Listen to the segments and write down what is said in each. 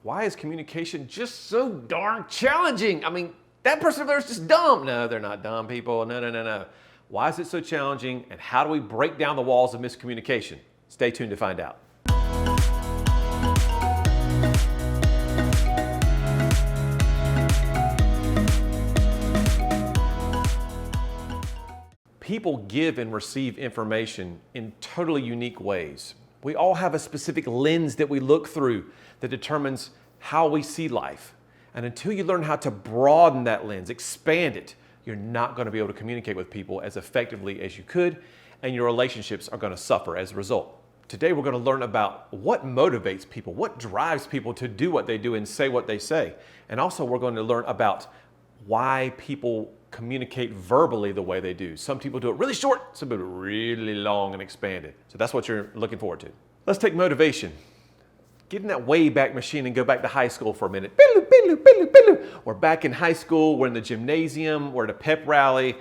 Why is communication just so darn challenging? I mean, that person over there is just dumb. No, they're not dumb people. No. Why is it so challenging, and how do we break down the walls of miscommunication? Stay tuned to find out. People give and receive information in totally unique ways. We all have a specific lens that we look through that determines how we see life. And until you learn how to broaden that lens, expand it, you're not going to be able to communicate with people as effectively as you could, and your relationships are going to suffer as a result. Today, we're going to learn about what motivates people, what drives people to do what they do and say what they say. And also, we're going to learn about why people communicate verbally the way they do. Some people do it really short, some people do it really long and expanded. So that's what you're looking forward to. Let's take motivation. Get in that way back machine and go back to high school for a minute. We're back in high school, we're in the gymnasium, we're at a pep rally.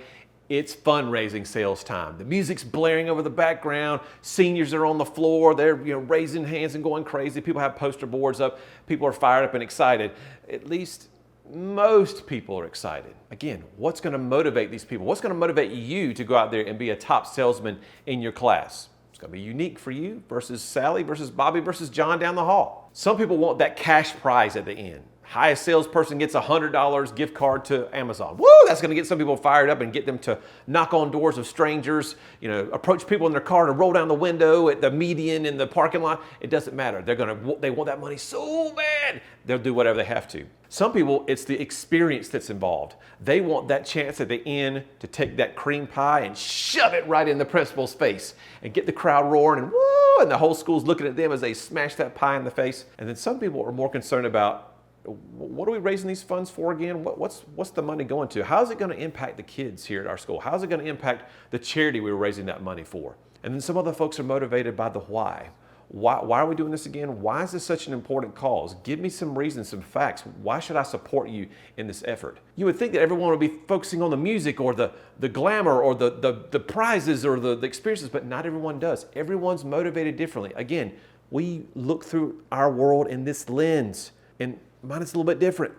It's fundraising sales time. The music's blaring over the background. Seniors are on the floor. They're raising hands and going crazy. People have poster boards up. People are fired up and excited. At least most people are excited. Again, what's going to motivate these people? What's going to motivate you to go out there and be a top salesman in your class? It's going to be unique for you versus Sally versus Bobby versus John down the hall. Some people want that cash prize at the end. Highest salesperson gets a $100 gift card to Amazon. Woo! That's going to get some people fired up and get them to knock on doors of strangers, approach people in their car to roll down the window at the median in the parking lot. It doesn't matter. They want that money so bad, they'll do whatever they have to. Some people, it's the experience that's involved. They want that chance at the end to take that cream pie and shove it right in the principal's face and get the crowd roaring and woo! And the whole school's looking at them as they smash that pie in the face. And then some people are more concerned about, what are we raising these funds for again? What's the money going to? How's it going to impact the kids here at our school? How's it going to impact the charity we were raising that money for? And then some other folks are motivated by the why. Why are we doing this again? Why is this such an important cause? Give me some reasons, some facts. Why should I support you in this effort? You would think that everyone would be focusing on the music or the glamour or the prizes or the experiences, but not everyone does. Everyone's motivated differently. Again, we look through our world in this lens, and mine is a little bit different.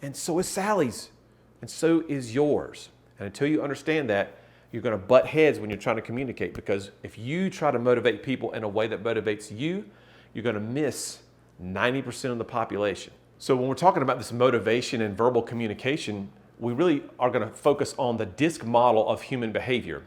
And so is Sally's. And so is yours. And until you understand that, you're going to butt heads when you're trying to communicate, because if you try to motivate people in a way that motivates you, you're going to miss 90% of the population. So when we're talking about this motivation and verbal communication, we really are going to focus on the DISC model of human behavior.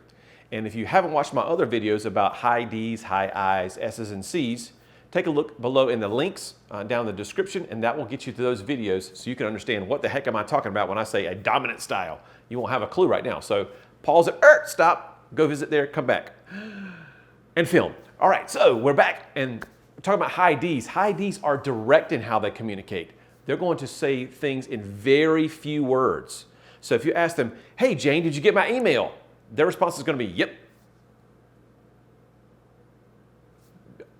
And if you haven't watched my other videos about high D's, high I's, S's, and C's, take a look below in the links down in the description, and that will get you to those videos so you can understand what the heck am I talking about when I say a dominant style. You won't have a clue right now. So pause it, stop, go visit there, come back, and film. All right, so we're back, and we're talking about high D's. High D's are direct in how they communicate. They're going to say things in very few words. So if you ask them, hey, Jane, did you get my email? Their response is going to be, yep.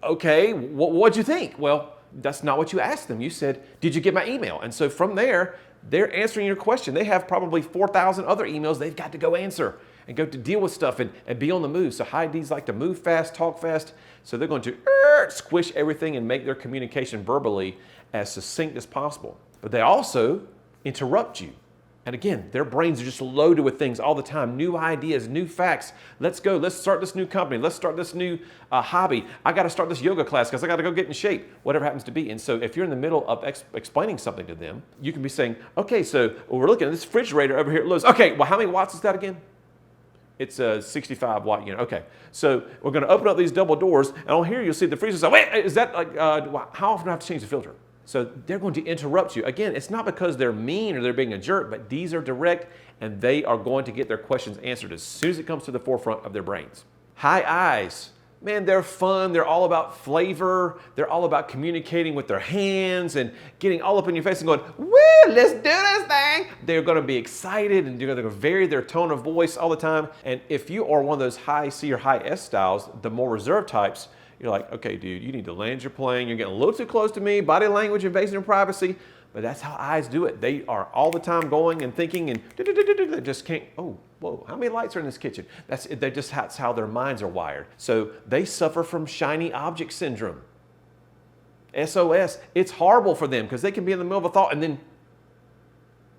Okay, what'd you think? Well, that's not what you asked them. You said, did you get my email? And so from there, they're answering your question. They have probably 4,000 other emails they've got to go answer and go to deal with stuff and be on the move. So high D's like to move fast, talk fast. So they're going to squish everything and make their communication verbally as succinct as possible. But they also interrupt you. And again, their brains are just loaded with things all the time. New ideas, new facts. Let's go. Let's start this new company. Let's start this new hobby. I got to start this yoga class because I got to go get in shape, whatever happens to be. And so if you're in the middle of explaining something to them, you can be saying, okay, so we're looking at this refrigerator over here at Lowe's. Okay, well, how many watts is that again? It's a 65 watt unit. Okay, so we're going to open up these double doors, and on here you'll see the freezer say, wait, is that like, how often do I have to change the filter? So they're going to interrupt you. Again, it's not because they're mean or they're being a jerk, but these are direct, and they are going to get their questions answered as soon as it comes to the forefront of their brains. High I's. Man, they're fun. They're all about flavor. They're all about communicating with their hands and getting all up in your face and going, woo, let's do this thing. They're going to be excited, and they're going to vary their tone of voice all the time. And if you are one of those high C or high S styles, the more reserved types, you're like, okay, dude, you need to land your plane. You're getting a little too close to me. Body language, invasion of privacy. But that's how eyes do it. They are all the time going and thinking, and they just can't, oh, whoa, how many lights are in this kitchen? That's how their minds are wired. So they suffer from shiny object syndrome. SOS. It's horrible for them because they can be in the middle of a thought and then,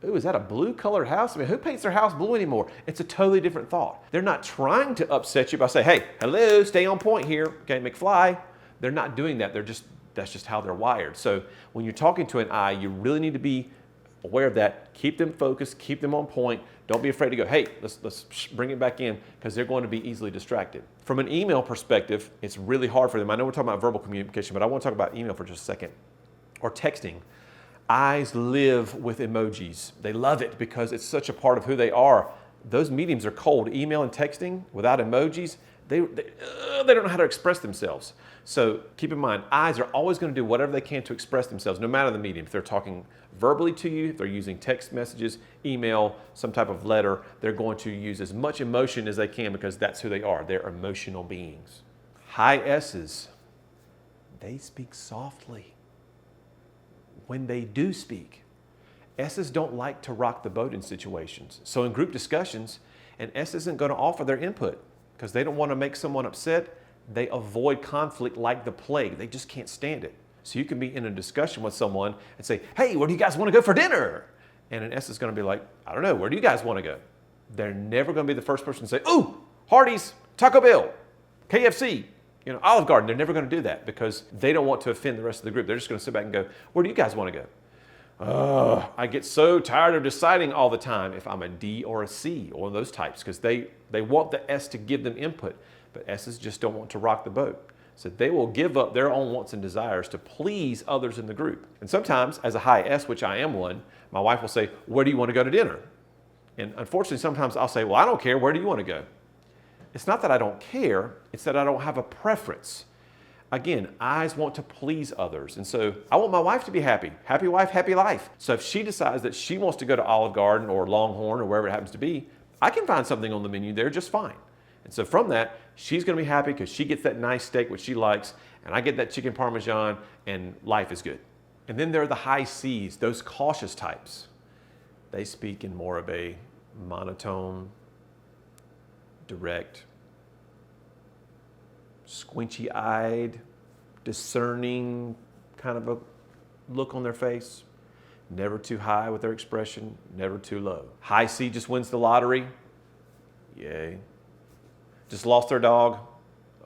ooh, is that a blue colored house? I mean, who paints their house blue anymore? It's a totally different thought. They're not trying to upset you by saying, hey, hello, stay on point here, okay, McFly. They're not doing that. That's just how they're wired. So when you're talking to an I, you really need to be aware of that. Keep them focused, keep them on point. Don't be afraid to go, hey, let's bring it back in, because they're going to be easily distracted. From an email perspective, it's really hard for them. I know we're talking about verbal communication, but I want to talk about email for just a second, or texting. Eyes live with emojis. They love it because it's such a part of who they are. Those mediums are cold. Email and texting without emojis, they don't know how to express themselves. So keep in mind, eyes are always going to do whatever they can to express themselves, no matter the medium. If they're talking verbally to you, if they're using text messages, email, some type of letter, they're going to use as much emotion as they can because that's who they are. They're emotional beings. High S's, they speak softly. When they do speak, S's don't like to rock the boat in situations. So in group discussions, an S isn't going to offer their input because they don't want to make someone upset. They avoid conflict like the plague. They just can't stand it. So you can be in a discussion with someone and say, hey, where do you guys want to go for dinner? And an S is going to be like, I don't know, where do you guys want to go? They're never going to be the first person to say, ooh, Hardee's, Taco Bell, KFC, Olive Garden. They're never going to do that because they don't want to offend the rest of the group. They're just going to sit back and go, where do you guys want to go? I get so tired of deciding all the time if I'm a D or a C, or one of those types, because they want the S to give them input, but S's just don't want to rock the boat. So they will give up their own wants and desires to please others in the group. And sometimes, as a high S, which I am one, my wife will say, where do you want to go to dinner? And unfortunately, sometimes I'll say, well, I don't care. Where do you want to go? It's not that I don't care. It's that I don't have a preference. Again, eyes want to please others. And so I want my wife to be happy. Happy wife, happy life. So if she decides that she wants to go to Olive Garden or Longhorn or wherever it happens to be, I can find something on the menu there just fine. And so from that, she's going to be happy because she gets that nice steak, which she likes, and I get that chicken parmesan, and life is good. And then there are the high C's, those cautious types. They speak in more of a monotone, direct, squinchy-eyed, discerning kind of a look on their face. Never too high with their expression, never too low. High C just wins the lottery. Yay. Just lost their dog.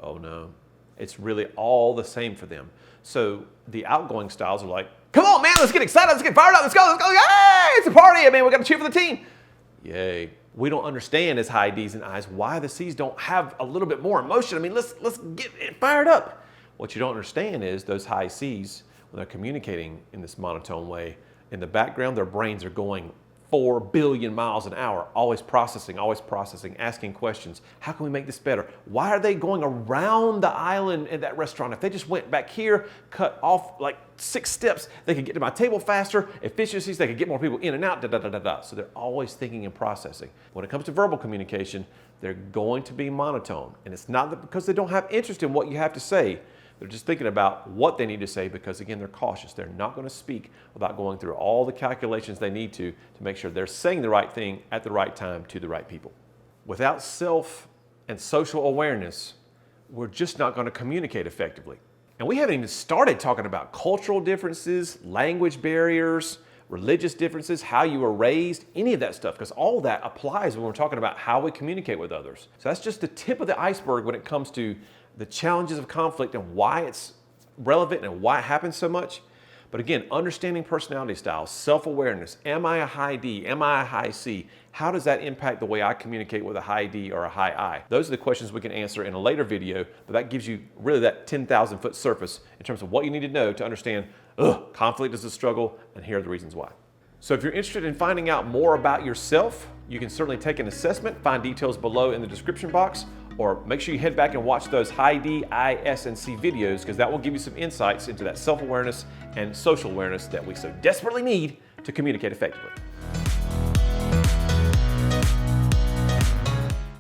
Oh no. It's really all the same for them. So the outgoing styles are like, come on, man, let's get excited, let's get fired up, let's go, yay, it's a party, man, we got to cheer for the team. Yay. We don't understand as high D's and I's why the C's don't have a little bit more emotion. I mean, let's get it fired up. What you don't understand is those high C's, when they're communicating in this monotone way, in the background, their brains are going 4 billion miles an hour, always processing, asking questions. How can we make this better? Why are they going around the island at that restaurant? If they just went back here, cut off like 6 steps, they could get to my table faster, efficiencies, they could get more people in and out, So they're always thinking and processing. When it comes to verbal communication, they're going to be monotone. And it's not because they don't have interest in what you have to say. They're just thinking about what they need to say because, again, they're cautious. They're not going to speak without going through all the calculations they need to make sure they're saying the right thing at the right time to the right people. Without self and social awareness, we're just not going to communicate effectively. And we haven't even started talking about cultural differences, language barriers, religious differences, how you were raised, any of that stuff, because all that applies when we're talking about how we communicate with others. So that's just the tip of the iceberg when it comes to the challenges of conflict and why it's relevant and why it happens so much. But again, understanding personality styles, self-awareness. Am I a high D? Am I a high C? How does that impact the way I communicate with a high D or a high I? Those are the questions we can answer in a later video, but that gives you really that 10,000 foot surface in terms of what you need to know to understand, conflict is a struggle, and here are the reasons why. So if you're interested in finding out more about yourself, you can certainly take an assessment, find details below in the description box, or make sure you head back and watch those high D, I, S, and C videos because that will give you some insights into that self-awareness and social awareness that we so desperately need to communicate effectively.